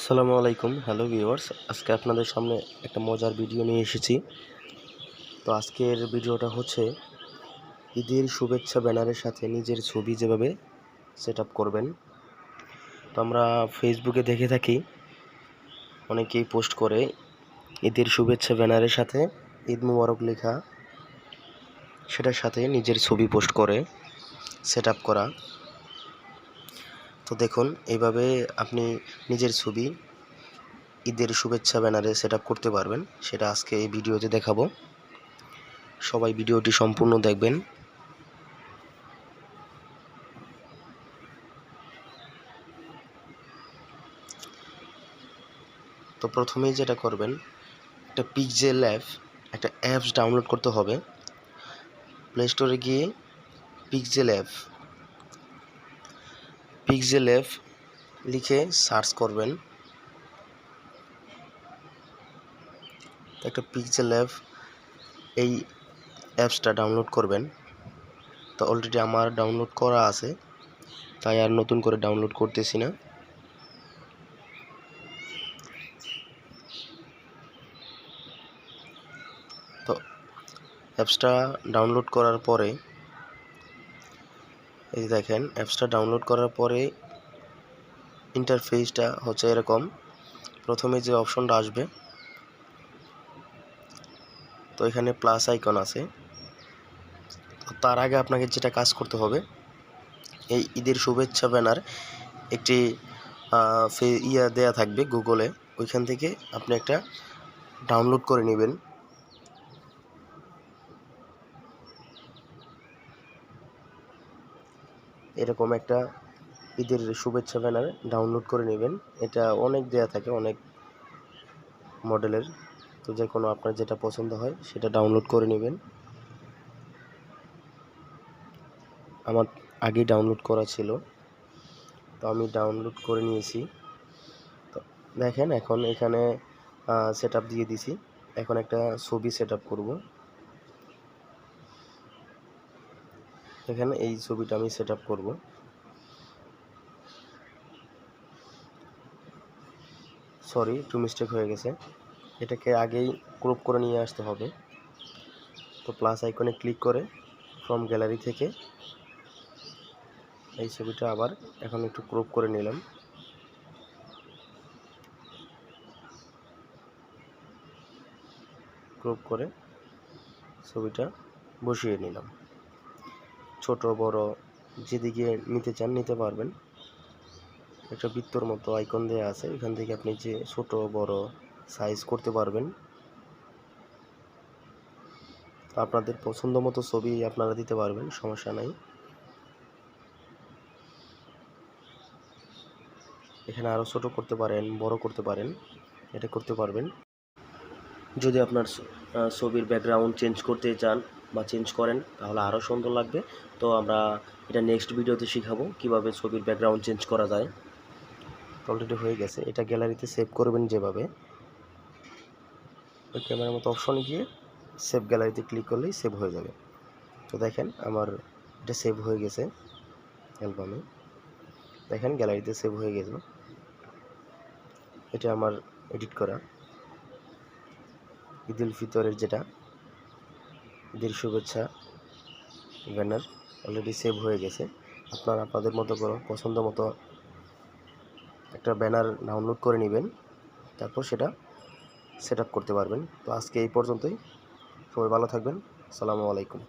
আসসালামু আলাইকুম। Hello viewers, আজকে আপনাদের সামনে একটা মজার ভিডিও নিয়ে এসেছি। তো আজকের ভিডিওটা হচ্ছে ঈদের শুভেচ্ছা ব্যানারের সাথে নিজের ছবি যেভাবে সেট আপ করবেন। তো আমরা ফেসবুকে দেখে থাকি অনেকেই পোস্ট করে ঈদের শুভেচ্ছা ব্যানারের সাথে ঈদ মুবারক লেখা, সেটার সাথে নিজের ছবি পোস্ট করে সেট আপ করা। তো দেখুন, এইভাবে আপনি নিজের ছবি ঈদের শুভেচ্ছা ব্যানারে সেট আপ করতে পারবেন। সেটা আজকে এই ভিডিওতে দেখাবো। সবাই ভিডিওটি সম্পূর্ণ দেখবেন। তো প্রথমেই যেটা করবেন, একটা একটা অ্যাপস ডাউনলোড করতে হবে। প্লে স্টোরে গিয়ে পিক্সেল অ্যাপ লিখে সার্চ করবেন। একটা পিক্সেল অ্যাপ, এই অ্যাপসটা ডাউনলোড করবেন। তো অলরেডি আমার ডাউনলোড করা আছে, তাই আর নতুন করে ডাউনলোড করতেছি না। তো অ্যাপসটা ডাউনলোড করার পরে এই দেখেন, অ্যাপসটা ডাউনলোড করার পরে ইন্টারফেসটা হচ্ছে এরকম। প্রথমে যে অপশনটা আসবে, তো এখানে প্লাস আইকন আছে। তো তার আগে আপনাকে যেটা কাজ করতে হবে, এই ঈদের শুভেচ্ছা ব্যানার একটি দেয়া থাকবে গুগলে, ওইখান থেকে আপনি একটা ডাউনলোড করে নেবেন। এরকম একটা ঈদের শুভেচ্ছা ব্যানার ডাউনলোড করে নেবেন। এটা অনেক দেয়া থাকে, অনেক মডেলের। তো যে কোনো আপনার যেটা পছন্দ হয় সেটা ডাউনলোড করে নেবেন। আমার আগেই ডাউনলোড করা ছিল, তো আমি ডাউনলোড করে নিয়েছি। তো দেখেন, এখন এখানে সেট আপ দিয়ে দিছি। এখন একটা ছবি সেট আপ করবো। এখানে এই ছবিটা আমি সেট আপ করবো। সরি, একটু মিস্টেক হয়ে গেছে। এটাকে আগেই ক্রপ করে নিয়ে আসতে হবে। তো প্লাস আইকনে ক্লিক করে ফ্রম গ্যালারি থেকে এই ছবিটা আবার এখন একটু ক্রপ করে নিলাম। ক্রপ করে ছবিটা বসিয়ে নিলাম। ছোট বড় যেদিকে নিতে চান নিতে পারবেন। একটা বৃত্তর মতো আইকন দেওয়া আছে, এখান থেকে আপনি যে ছোট বড় সাইজ করতে পারবেন। আপনাদের পছন্দ মতো ছবি আপনারা দিতে পারবেন, সমস্যা নাই। এখানে আরও ছোট করতে পারেন, বড় করতে পারেন, এটা করতে পারবেন। যদি আপনার ছবির ব্যাকগ্রাউন্ড চেঞ্জ করতে চান বা চেঞ্জ করেন, তাহলে আরও সুন্দর লাগবে। তো আমরা এটা নেক্সট ভিডিওতে শিখাবো কিভাবে ছবির ব্যাকগ্রাউন্ড চেঞ্জ করা যায়। অলরেডি হয়ে গেছে। এটা গ্যালারিতে সেভ করবেন যেভাবে, ওই ক্যামেরার মতো অপশনে গিয়ে সেভ গ্যালারিতে ক্লিক করলেই সেভ হয়ে যাবে। তো দেখেন, আমার এটা সেভ হয়ে গেছে অ্যালবামে। দেখেন, গ্যালারিতে সেভ হয়ে গেছে। এটা আমার এডিট করা ঈদুল ফিতরের যেটা ঈদের শুভেচ্ছা ব্যানার অলরেডি সেভ হয়ে গেছে। আপনারা আপনাদের মতো করে পছন্দ মতো একটা ব্যানার ডাউনলোড করে নেবেন, তারপর সেটা সেট আপ করতে পারবেন। তো আজকে এই পর্যন্তই। সবাই ভালো থাকবেন। আসসালামু আলাইকুম।